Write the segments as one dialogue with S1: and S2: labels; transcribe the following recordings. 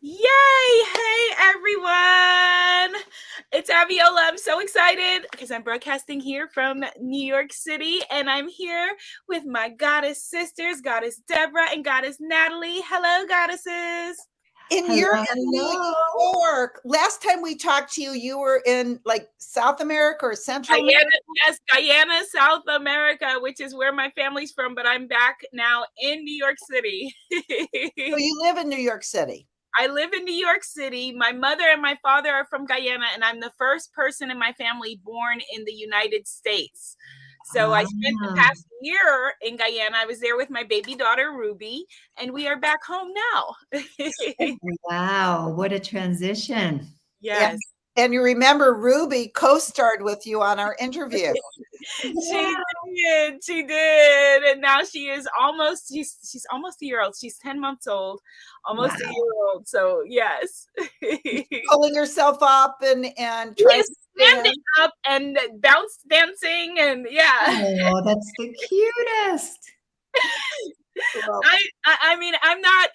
S1: Yay! Hey everyone! It's Abiola. I'm so excited because I'm broadcasting here from New York City, and I'm here with my goddess sisters, Goddess Deborah and Goddess Natalie. Hello, goddesses.
S2: And
S3: Hello,
S2: you're in
S3: hello.
S2: New York. Last time we talked to you, you were in like South America or Central
S1: Guyana,
S2: America.
S1: yes, Guyana, South America, which is where my family's from, but I'm back now in New York City.
S2: So you live in New York City.
S1: I live in New York City. My mother and my father are from Guyana, and I'm the first person in my family born in the United States. So I spent the past year in Guyana. I was there with my baby daughter, Ruby, and we are back home now.
S3: Wow, what a transition.
S1: Yes.
S2: And you remember Ruby co-starred with you on our interview.
S1: She did. And now she's almost a year old. She's 10 months old, almost a year old. So yes.
S2: Pulling herself up and trying to
S1: standing up and bounce dancing and
S3: Oh, that's the cutest.
S1: I mean, I'm not,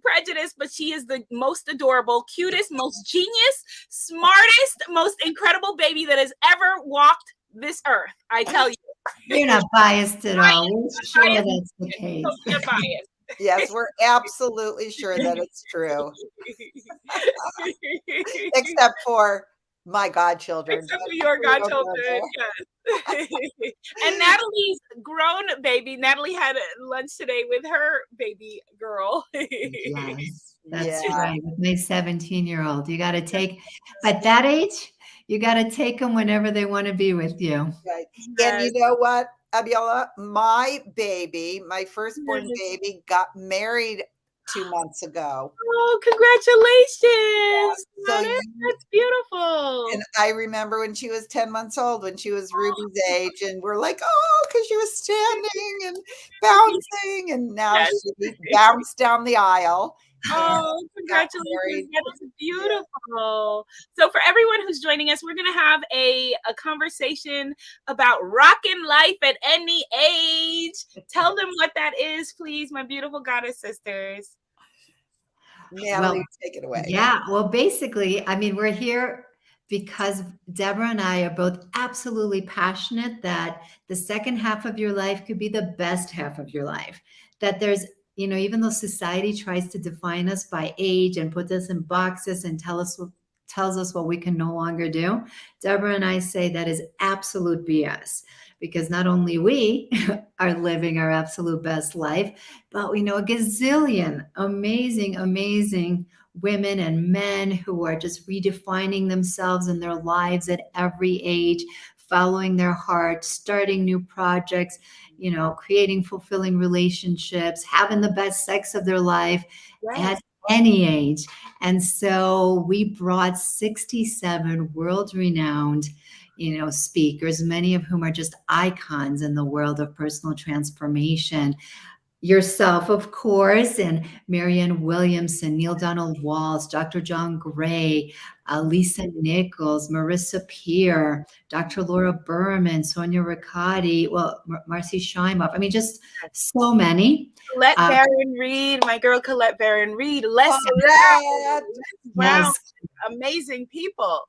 S1: prejudiced, but she is the most adorable, cutest, most genius, smartest, most incredible baby that has ever walked this earth. I tell you.
S3: You're not biased at all. We're sure that's the case.
S2: Yes, we're absolutely sure that it's true. Except for my godchildren.
S1: Except for your godchildren, yes. And Natalie's grown baby. Natalie had lunch today with her baby girl.
S3: Yes, that's right. With my 17-year-old. You got to take, at that age, you got to take them whenever they want to be with you.
S2: Right. Yes. And you know what, Abiola, my baby, my firstborn baby got married 2 months ago.
S1: Oh, congratulations. Yeah, so that's beautiful.
S2: And I remember when she was 10 months old, when she was Ruby's age, and we're like, oh, because she was standing and bouncing, and now she bounced down the aisle.
S1: Oh, congratulations. That is beautiful. So for everyone who's joining us, we're going to have a conversation about rockin' life at any age. Tell them what that is, please, my beautiful goddess sisters.
S2: Natalie, take it away.
S3: Yeah, well, basically, I mean, we're here because Deborah and I are both absolutely passionate that the second half of your life could be the best half of your life. That there's, even though society tries to define us by age and put us in boxes and tells us what we can no longer do, Deborah and I say that is absolute BS. Because not only we are living our absolute best life, but we know a gazillion amazing, amazing women and men who are just redefining themselves and their lives at every age, following their heart, starting new projects, creating fulfilling relationships, having the best sex of their life at any age. And so we brought 67 world-renowned speakers, many of whom are just icons in the world of personal transformation. Yourself, of course, and Marianne Williamson, Neale Donald Walsch, Dr. John Gray, Lisa Nichols, Marissa Peer, Dr. Laura Berman, Sonia Riccati, Marcy Scheimoff. I mean, just so many.
S1: Colette Baron Reed, my girl Colette Baron Reed. Wow, amazing people.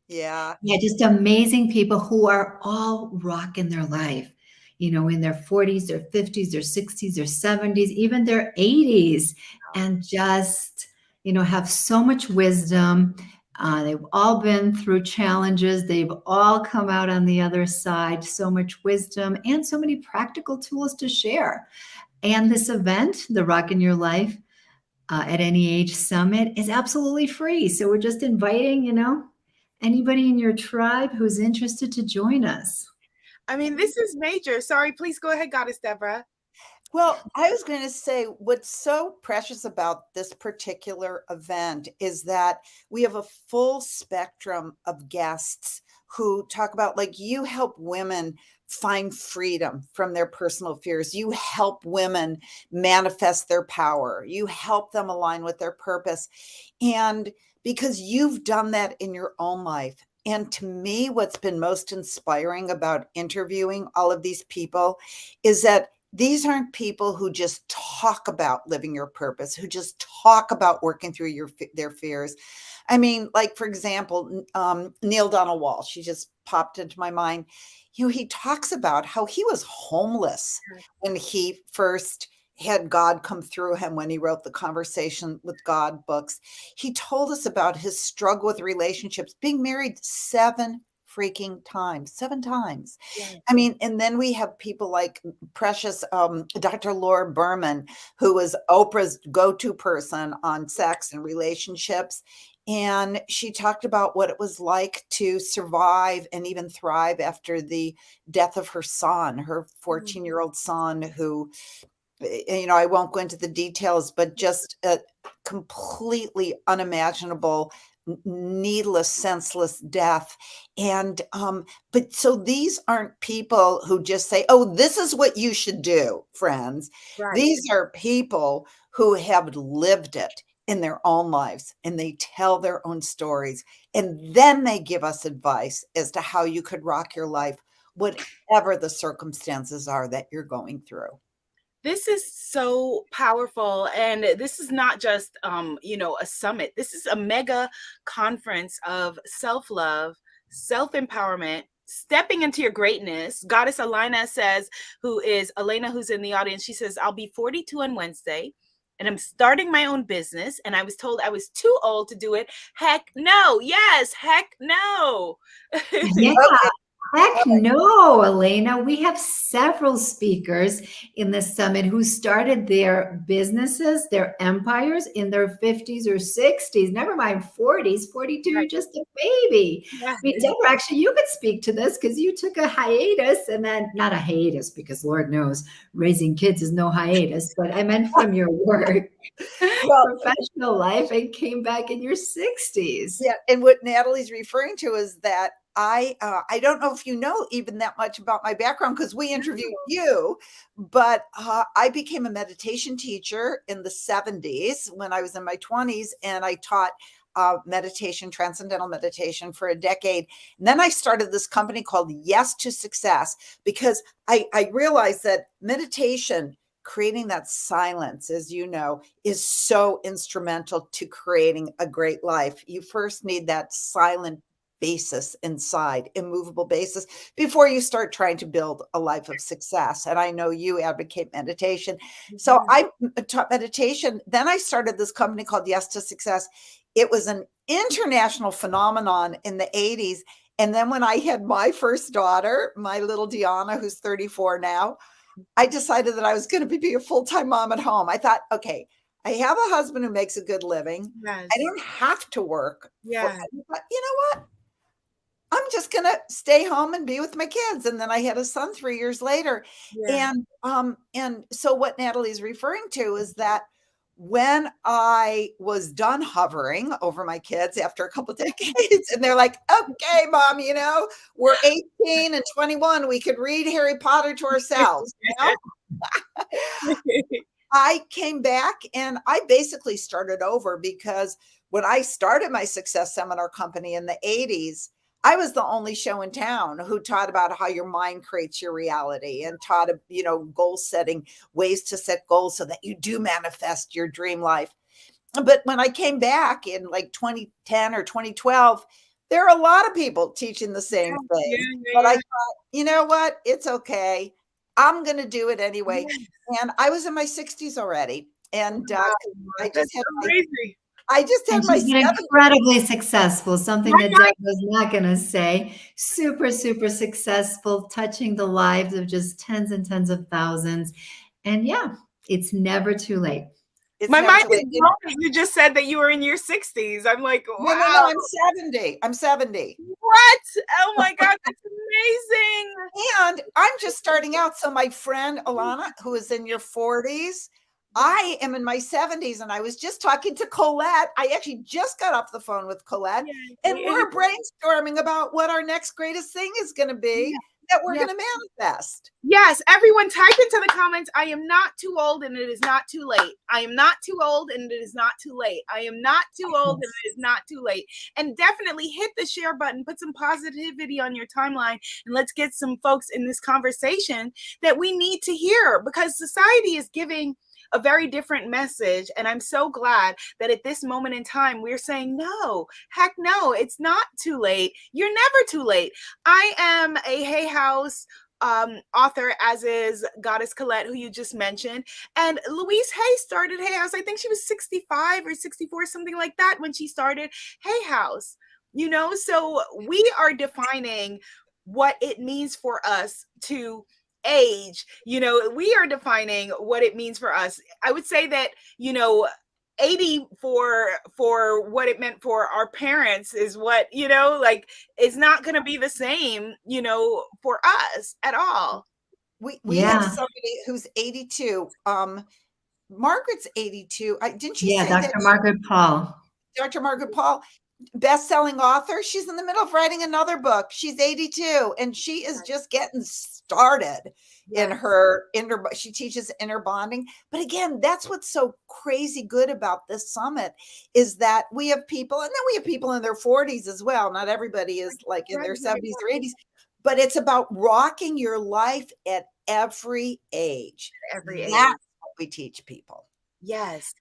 S2: Yeah,
S3: just amazing people who are all rocking their life, in their 40s, their 50s, their 60s, their 70s, even their 80s, and just, have so much wisdom. They've all been through challenges. They've all come out on the other side, so much wisdom and so many practical tools to share. And this event, the Rockin Your Life at Any Age Summit, is absolutely free. So we're just inviting, anybody in your tribe who's interested to join us.
S1: I mean, this is major. Sorry, please go ahead, Goddess Deborah.
S2: Well, I was going to say what's so precious about this particular event is that we have a full spectrum of guests who talk about, like, you help women find freedom from their personal fears. You help women manifest their power. You help them align with their purpose. And because you've done that in your own life. And to me, what's been most inspiring about interviewing all of these people is that these aren't people who just talk about living your purpose, who just talk about working through their fears. I mean, like, for example, Neale Donald Walsch, she just popped into my mind. He talks about how he was homeless when he first had God come through him when he wrote the Conversation with God books. He told us about his struggle with relationships, being married 7 freaking times, 7 times.
S1: Yeah.
S2: I mean, and then we have people like precious Dr. Laura Berman, who was Oprah's go-to person on sex and relationships. And she talked about what it was like to survive and even thrive after the death of her son, her 14-year-old son, who, I won't go into the details, but just a completely unimaginable, needless, senseless death. And, but so these aren't people who just say, oh, this is what you should do, friends.
S1: Right.
S2: These are people who have lived it in their own lives, and they tell their own stories. And then they give us advice as to how you could rock your life, whatever the circumstances are that you're going through.
S1: This is so powerful. And this is not just, a summit. This is a mega conference of self-love, self-empowerment, stepping into your greatness. Goddess Elena says, who's in the audience, she says, I'll be 42 on Wednesday and I'm starting my own business. And I was told I was too old to do it. Heck no. Yes. Heck no.
S3: Yeah. Heck no, Elena. We have several speakers in the summit who started their businesses, their empires in their 50s or 60s, never mind 40s, 42, you're just a baby.
S1: Yeah.
S3: I mean, Deborah, actually, you could speak to this because you took a hiatus, and then not a hiatus, because Lord knows raising kids is no hiatus, but I meant from your work. Professional life, and came back in your 60s.
S2: Yeah, and what Natalie's referring to is that I don't know if you know even that much about my background because we interviewed you, but I became a meditation teacher in the 70s when I was in my 20s, and I taught meditation, transcendental meditation, for a decade. And then I started this company called Yes to Success because I realized that meditation, creating that silence, as you know, is so instrumental to creating a great life. You first need that silent basis inside, immovable basis, before you start trying to build a life of success. And I know you advocate meditation. So I taught meditation. Then I started this company called Yes to Success. It was an international phenomenon in the 80s. And then when I had my first daughter, my little Deanna, who's 34 now, I decided that I was going to be a full-time mom at home. I thought, okay, I have a husband who makes a good living.
S1: Yes.
S2: I don't have to work.
S1: Yeah.
S2: But you know what? I'm just going to stay home and be with my kids. And then I had a son 3 years later.
S1: Yeah.
S2: And so what Natalie's referring to is that when I was done hovering over my kids after a couple of decades, and they're like, okay, mom, we're 18 and 21. We could read Harry Potter to ourselves. I came back and I basically started over because when I started my Success Seminar company in the 80s, I was the only show in town who taught about how your mind creates your reality and taught, goal setting, ways to set goals so that you do manifest your dream life. But when I came back in like 2010 or 2012, there are a lot of people teaching the same thing. But I thought, you know what? It's okay. I'm going to do it anyway. And I was in my 60s already. And I just had
S1: crazy.
S3: She's been incredibly successful, something that Deb was not going to say. Super, super successful, touching the lives of just tens and tens of thousands. And yeah, it's never too late.
S1: My mind is blown. You just said that you were in your 60s. I'm like, wow.
S2: No, I'm 70.
S1: What? Oh my God, that's amazing.
S2: And I'm just starting out. So my friend Alana, who is in your 40s, I am in my 70s, and I was just talking to Colette. I actually just got off the phone with Colette, and we're brainstorming about what our next greatest thing is going to be. that we're going to manifest.
S1: Yes, everyone type into the comments, I am not too old and it is not too late. I am not too old and it is not too late. I am not too old and it is not too late. And definitely hit the share button, put some positivity on your timeline, and let's get some folks in this conversation that we need to hear, because society is giving a very different message. And I'm so glad that at this moment in time, we're saying, no, heck no, it's not too late. You're never too late. I am a Hay House author, as is Goddess Colette, who you just mentioned. And Louise Hay started Hay House. I think she was 65 or 64, something like that, when she started Hay House. You know, so we are defining what it means for us to age. You know, we are defining what it means for us. I would say that, you know, 80 for what it meant for our parents is what, you know, like, it's not going to be the same, you know, for us at all.
S2: We have somebody who's 82. Margaret's 82. Didn't she say
S3: Dr. Margaret Paul.
S2: Dr. Margaret Paul, best-selling author. She's in the middle of writing another book. She's 82 and she is just getting started in her she teaches inner bonding. But again, that's what's so crazy good about this summit, is that we have people, and then we have people in their 40s as well. Not everybody is like in their 70s or 80s, but it's about rocking your life at every age. That's what we teach people.
S1: Yes.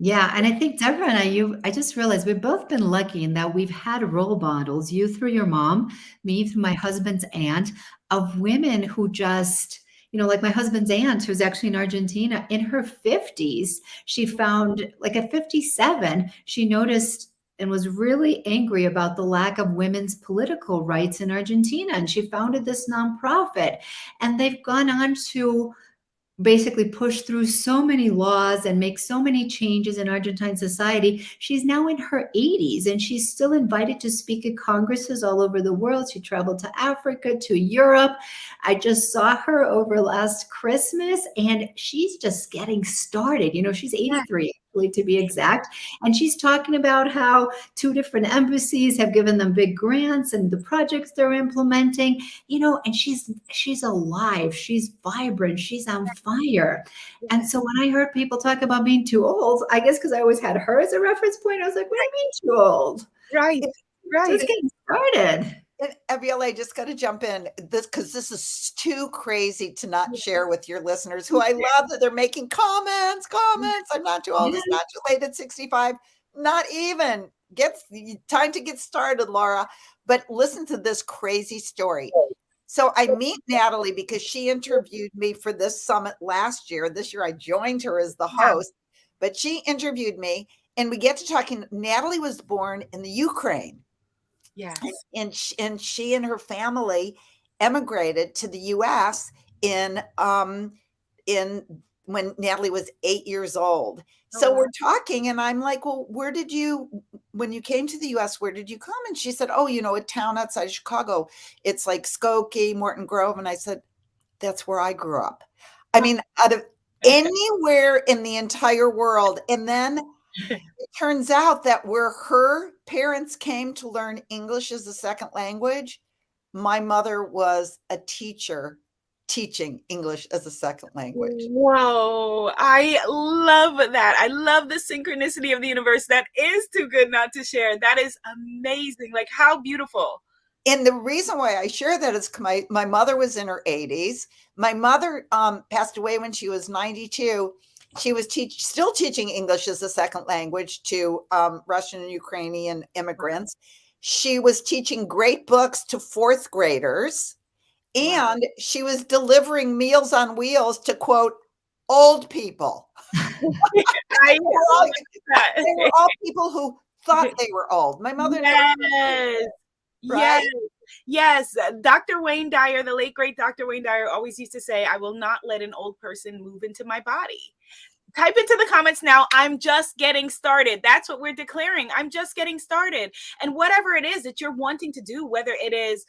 S3: Yeah. And I think Deborah and I just realized we've both been lucky in that we've had role models, you through your mom, me through my husband's aunt, of women who just, you know, like my husband's aunt, who's actually in Argentina, in her 50s, she found, like at 57, she noticed and was really angry about the lack of women's political rights in Argentina. And she founded this nonprofit, and they've gone on to basically push through so many laws and make so many changes in Argentine society. She's now in her 80s and she's still invited to speak at congresses all over the world. She traveled to Africa, to Europe. I just saw her over last Christmas and she's just getting started. You know, she's 83. To be exact. And she's talking about how 2 different embassies have given them big grants and the projects they're implementing, you know, and she's alive, she's vibrant, she's on fire. And so when I heard people talk about being too old, I guess because I always had her as a reference point, I was like, what do you mean too old?
S1: Right.
S3: Just getting started.
S2: And Viola, just got to jump in because this is too crazy to not share with your listeners, who I love that they're making comments. I'm not too old. It's not too late at 65. Not even. Time to get started, Laura. But listen to this crazy story. So I meet Natalie because she interviewed me for this summit last year. This year I joined her as the host, but she interviewed me and we get to talking. Natalie was born in the Ukraine.
S1: Yes.
S2: And she and her family emigrated to the US in when Natalie was 8 years old. So we're talking and I'm like, well, when you came to the US, where did you come? And she said, oh, you know, a town outside Chicago. It's like Skokie, Morton Grove. And I said, that's where I grew up. I mean, out of anywhere in the entire world. And then it turns out that where her parents came to learn English as a second language, my mother was a teacher teaching English as a second language.
S1: Whoa, I love that. I love the synchronicity of the universe. That is too good not to share. That is amazing. Like, how beautiful.
S2: And the reason why I share that is my mother was in her 80s. My mother passed away when she was 92. She was still teaching English as a second language to Russian and Ukrainian immigrants. She was teaching great books to 4th graders. And she was delivering Meals on Wheels to, quote, old people. They were all people who thought they were old. My mother.
S1: Yes. Dr. Wayne Dyer, the late great Dr. Wayne Dyer, always used to say, I will not let an old person move into my body. type into the comments now, I'm just getting started. That's what we're declaring. I'm just getting started. And whatever it is that you're wanting to do, whether it is,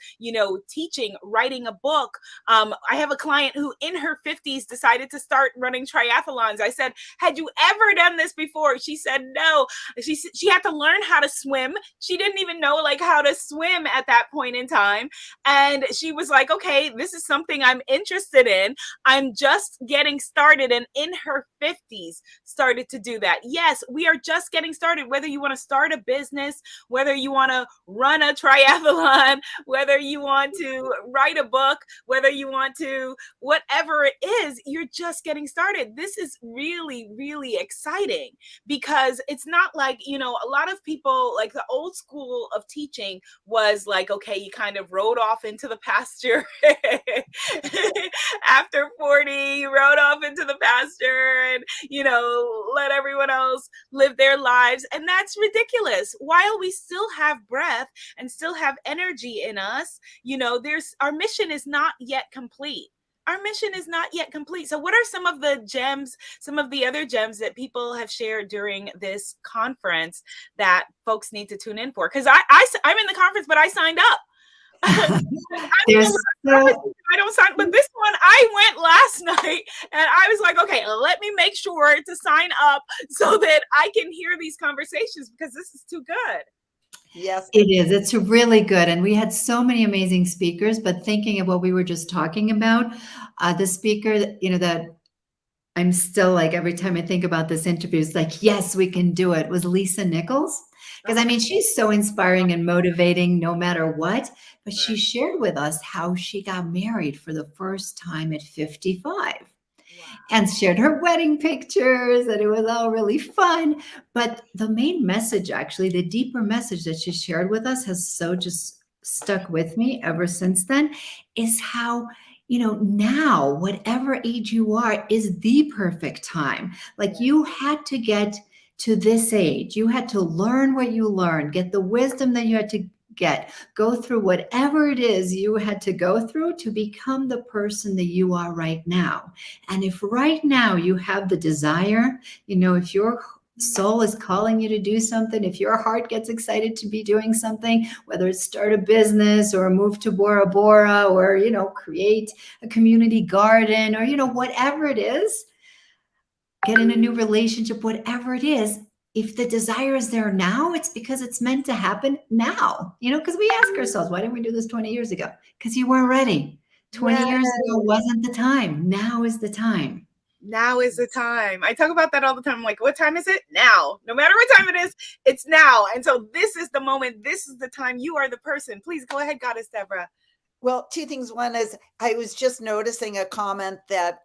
S1: teaching, writing a book. I have a client who in her 50s decided to start running triathlons. I said, had you ever done this before? She said, no. She had to learn how to swim. She didn't even know like how to swim at that point in time. And she was like, okay, this is something I'm interested in. I'm just getting started. And in her 50s started to do that. Yes, we are just getting started. Whether you want to start a business, whether you want to run a triathlon, whether you want to write a book, whether you want to, whatever it is, you're just getting started. This is really, really exciting because it's not like, a lot of people, like the old school of teaching was like, okay, you kind of rode off into the pasture after 40, you rode off into the pasture and, let everyone else live their lives. And that's ridiculous. While we still have breath and still have energy in us, our mission is not yet complete. Our mission is not yet complete. So what are some of the gems, some of the other gems that people have shared during this conference that folks need to tune in for? Because I'm in the conference, but I signed up. I don't sign, but this one I went last night and I was like, okay, let me make sure to sign up so that I can hear these conversations because this is too good.
S2: Yes,
S3: it is. It's really good. And we had so many amazing speakers, but thinking of what we were just talking about, the speaker, that I'm still like, every time I think about this interview, it's like, yes, we can do it, was Lisa Nichols. Because she's so inspiring and motivating no matter what, but she shared with us how she got married for the first time at 55. And shared her wedding pictures, and it was all really fun. But the main message, actually, the deeper message that she shared with us has so just stuck with me ever since then, is how, now, whatever age you are, is the perfect time. Like you had to get to this age. You had to learn what you learned, get the wisdom that you had to go through whatever it is you had to go through to become the person that you are right now. And if right now you have the desire, if your soul is calling you to do something, if your heart gets excited to be doing something, whether it's start a business or move to Bora Bora or, create a community garden or, whatever it is, get in a new relationship, whatever it is, if the desire is there now, it's because it's meant to happen now, because we ask ourselves, why didn't we do this 20 years ago? Because you weren't ready. 20 years ago wasn't the time. Now is the time.
S1: Now is the time. I talk about that all the time. I'm like, what time is it? Now. No matter what time it is, it's now. And so this is the moment. This is the time. You are the person. Please go ahead, Goddess Deborah.
S2: Well, two things. One is I was just noticing a comment that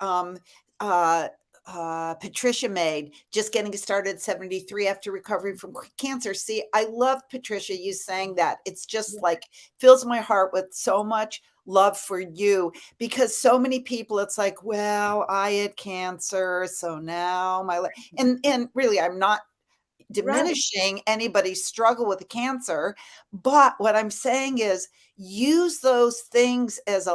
S2: Patricia made, just getting started at 73 after recovering from cancer. See, I love Patricia, you saying that. It's just like fills my heart with so much love for you, because so many people, it's like, well, I had cancer, so now my life, and really, I'm not diminishing anybody's struggle with the cancer, but what I'm saying is use those things as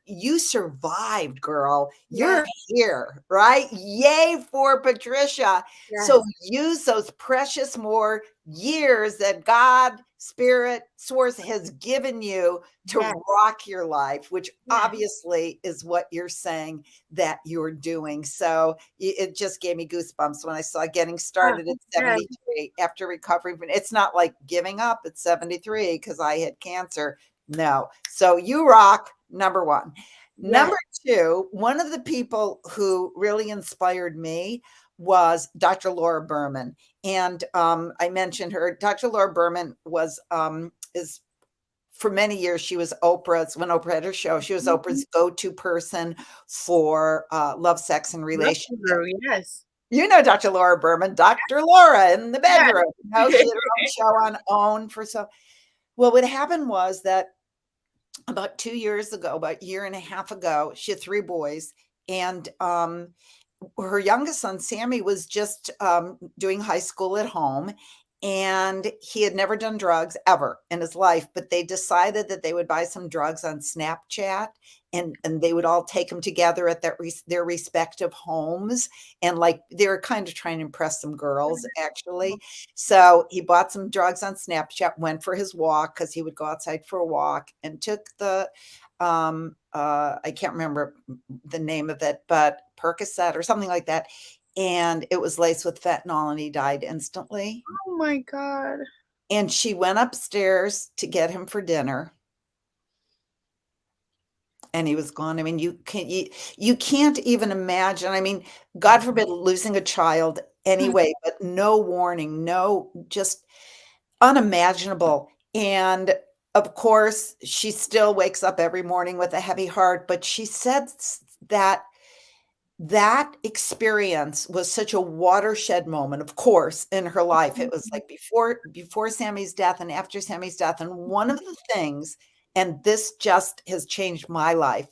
S2: you survived, girl. You're here, right? Yay for Patricia. So use those precious more years that God, Spirit, Source has given you to rock your life, which obviously is what you're saying that you're doing. So it just gave me goosebumps when I saw getting started at 73 after recovering from, it's not like giving up at 73 because I had cancer. No. So you rock, number one. Number two, one of the people who really inspired me was Dr. Laura Berman. And I mentioned her. Dr. Laura Berman was, is for many years, she was Oprah's, when Oprah had her show, she was Oprah's go-to person for love, sex, and relationships.
S1: Yes.
S2: You know Dr. Laura Berman, Dr. Laura in the bedroom. She had her own show on OWN for so. Well, what happened was that about 2 years ago, about a year and a half ago, she had 3 boys, and her youngest son, Sammy, was just doing high school at home. and he had never done drugs ever in his life, but they decided that they would buy some drugs on Snapchat, and they would all take them together at their respective homes, and like they were kind of trying to impress some girls actually. So he bought some drugs on Snapchat, went for his walk because he would go outside for a walk, and took the I can't remember the name of it, but Percocet or something like that, and it was laced with fentanyl, and he died instantly.
S1: Oh my God.
S2: And she went upstairs to get him for dinner, and he was gone. I mean, you can't even imagine. I mean, God forbid losing a child anyway, but no warning, no, just unimaginable. And of course, she still wakes up every morning with a heavy heart, but she said that that experience was such a watershed moment, of course, in her life. It was like before Sammy's death and after Sammy's death. And one of the things, and this just has changed my life,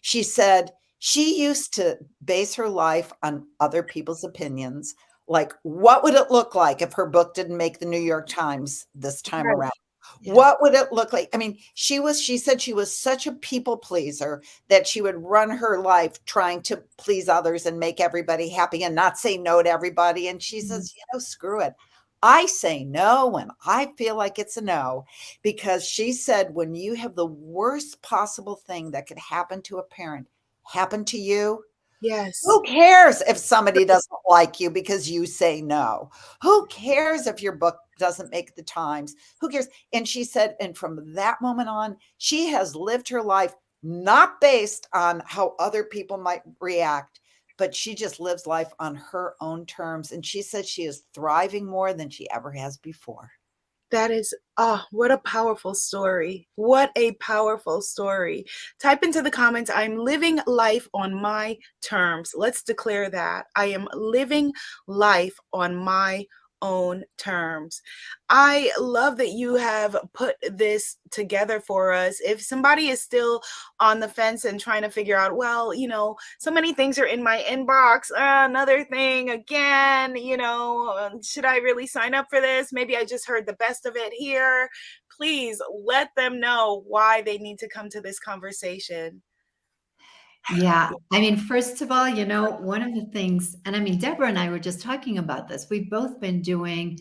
S2: she said she used to base her life on other people's opinions. Like, what would it look like if her book didn't make the New York Times this time
S1: Right.
S2: around?
S3: Yeah.
S2: What would it look like? I mean, she said she was such a people pleaser that she would run her life trying to please others and make everybody happy and not say no to everybody. And she says, screw it. I say no when I feel like it's a no, because she said, when you have the worst possible thing that could happen to a parent happen to you,
S1: Yes.
S2: who cares if somebody doesn't like you because you say no? Who cares if your book doesn't make the Times? Who cares? And she said, and from that moment on, she has lived her life not based on how other people might react, but she just lives life on her own terms. And she said she is thriving more than she ever has before.
S1: That is, what a powerful story. What a powerful story. Type into the comments, I'm living life on my terms. Let's declare that. I am living life on my own terms. I love that you have put this together for us. If somebody is still on the fence and trying to figure out, well, so many things are in my inbox, another thing again, should I really sign up for this? Maybe I just heard the best of it here. Please let them know why they need to come to this conversation.
S3: Yeah. I mean, first of all, one of the things, and I mean, Deborah and I were just talking about this. We've both been doing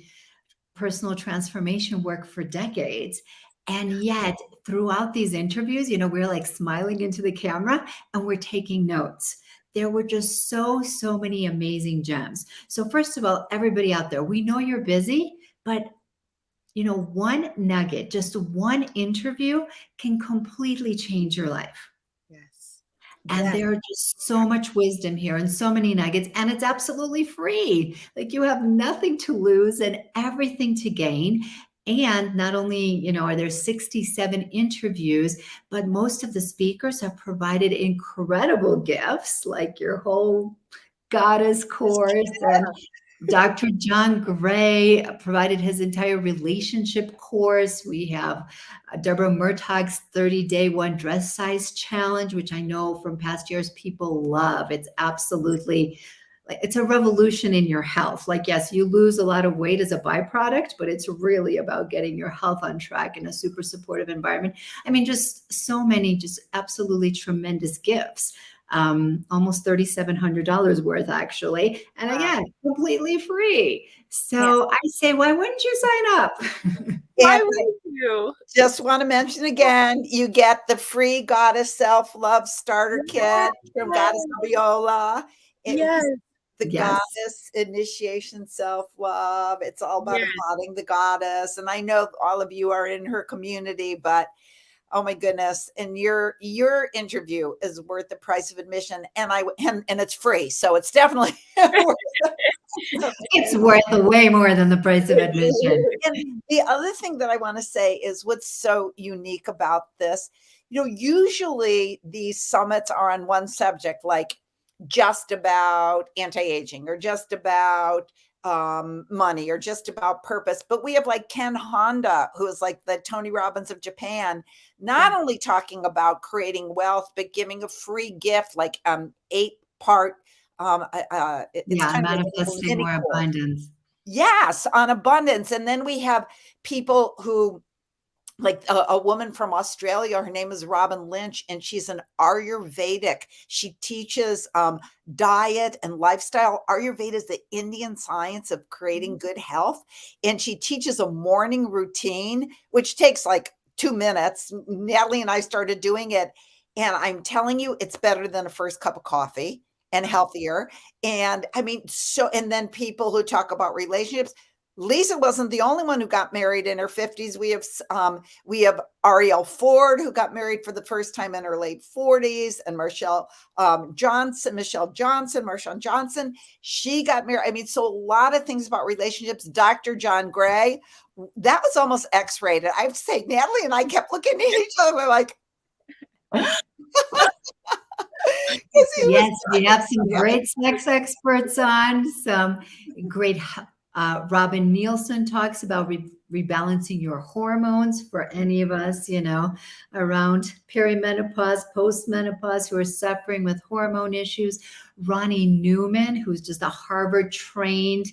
S3: personal transformation work for decades. And yet, throughout these interviews, we're like smiling into the camera and we're taking notes. There were just so many amazing gems. So, first of all, everybody out there, we know you're busy, but one nugget, just one interview can completely change your life.
S1: Yes.
S3: And there are just so much wisdom here and so many nuggets, and it's absolutely free. Like, you have nothing to lose and everything to gain. And not only, are there 67 interviews, but most of the speakers have provided incredible gifts, like your whole goddess course, and Dr. John Gray provided his entire relationship course. We have Deborah Murtaugh's 30-day one dress size challenge, which I know from past years people love. It's absolutely, it's a revolution in your health. Like, yes, you lose a lot of weight as a byproduct, but it's really about getting your health on track in a super supportive environment. I mean, just so many, just absolutely tremendous gifts. Almost $3,700 worth, actually. And again, completely free. So I say, why wouldn't you sign up?
S1: Why would you?
S2: Just want to mention again, you get the free Goddess Self-Love Starter Kit from Goddess Viola.
S1: Yes.
S2: The Goddess Initiation Self-Love. It's all about embodying the goddess. And I know all of you are in her community, but oh my goodness. And your interview is worth the price of admission. And it's free. So it's definitely worth it.
S3: It's worth way more than the price of admission.
S2: And the other thing that I want to say is what's so unique about this, usually these summits are on one subject, like just about anti-aging or just about money or just about purpose. But we have like Ken Honda, who is like the Tony Robbins of Japan, not only talking about creating wealth, but giving a free gift, like 8-part. It's kind
S3: manifesting
S2: of
S3: more abundance.
S2: Yes, on abundance. And then we have people who, like a woman from Australia, her name is Robin Lynch, and she's an Ayurvedic. She teaches diet and lifestyle. Ayurveda is the Indian science of creating good health. And she teaches a morning routine, which takes like 2 minutes. Natalie and I started doing it. And I'm telling you, it's better than a first cup of coffee and healthier. And I mean, and then people who talk about relationships. Lisa wasn't the only one who got married in her 50s. We have Arielle Ford, who got married for the first time in her late 40s, and Marshawn Johnson, she got married. I mean, so a lot of things about relationships. Dr. John Gray, that was almost X-rated. I have to say, Natalie and I kept looking at each other. We're like,
S3: yes, we have some great sex experts on, some great Robin Nielsen talks about rebalancing your hormones for any of us, you know, around perimenopause, postmenopause, who are suffering with hormone issues. Ronnie Newman, who's just a Harvard-trained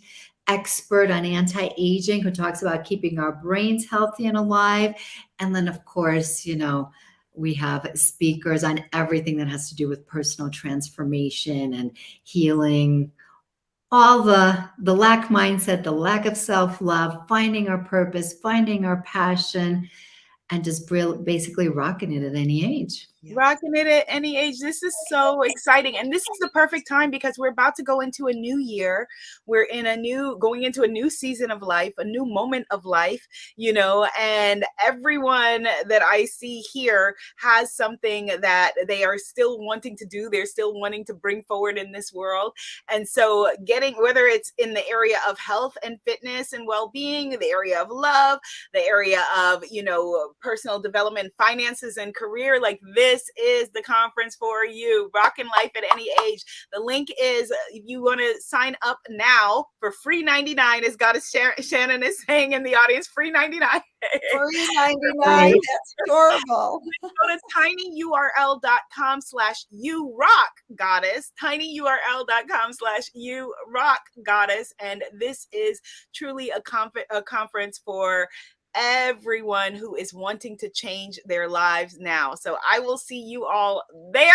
S3: expert on anti-aging, who talks about keeping our brains healthy and alive. And then, of course, you know, we have speakers on everything that has to do with personal transformation and healing, all the lack mindset, the lack of self-love, finding our purpose, finding our passion, and just basically rocking it at any age.
S1: Rocking it at any age. This is so exciting. And this is the perfect time because we're about to go into a new year. We're going into a new season of life, a new moment of life, you know, and everyone that I see here has something that they are still wanting to do. They're still wanting to bring forward in this world. And so whether it's in the area of health and fitness and well-being, the area of love, the area of, you know, personal development, finances, and career, like this is the conference for you. Rockin' Life at Any Age. The link is, if you want to sign up now for free 99, as Goddess Shannon is saying in the audience, free 99.
S2: Free 99. That's adorable.
S1: Go to tinyurl.com/YouRockGoddess, tinyurl.com/YouRockGoddess. And this is truly a conference for everyone who is wanting to change their lives now. So I will see you all there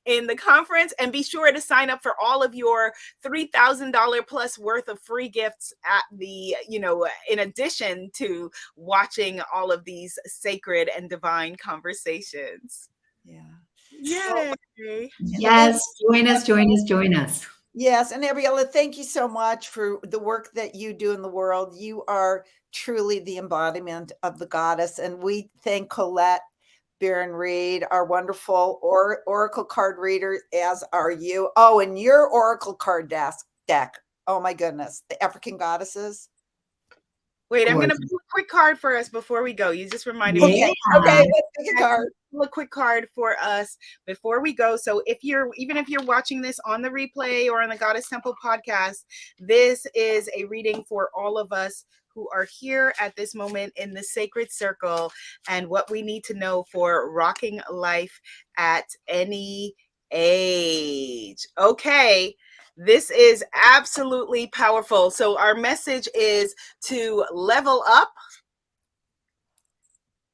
S1: in the conference, and be sure to sign up for all of your $3,000 plus worth of free gifts at the, you know, in addition to watching all of these sacred and divine conversations.
S2: Yeah.
S1: Yay.
S3: Yes, join us.
S2: Yes. And Ariella, thank you so much for the work that you do in the world. You are truly the embodiment of the goddess. And we thank Colette Barron-Reed, our wonderful oracle card reader, as are you. Oh, and your oracle card deck. Oh my goodness. The African goddesses.
S1: Wait, I'm going to pull a quick card for us before we go. You just reminded me.
S2: Okay, let's pick a card.
S1: A quick card for us before we go. So even if you're watching this on the replay or on the Goddess Temple podcast, this is a reading for all of us who are here at this moment in the sacred circle, and what we need to know for rocking life at any age. Okay. This is absolutely powerful. So our message is to level up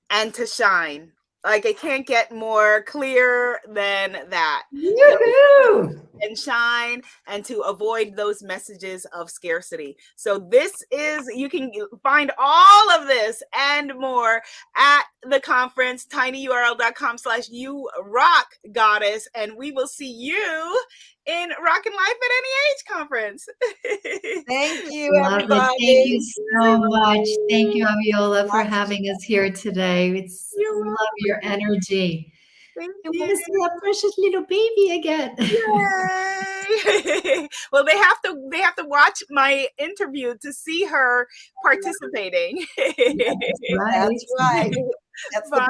S1: and to shine. Like, it can't get more clear than that.
S3: Woo-hoo!
S1: And shine, and to avoid those messages of scarcity. So this is, you can find all of this and more at the conference, tinyurl.com/YouRockGoddess, and we will see you in Rockin' Life at Any Age conference.
S2: Thank you,
S3: Love
S2: everybody.
S3: it. Thank you so much. Thank you, Aviola, for having us here today. Love your energy.
S1: Thank
S3: I
S1: you.
S3: want to see that precious little baby again.
S1: Yay! Well, they have to watch my interview to see her participating.
S3: That's right.
S2: That's right. That's the bonus.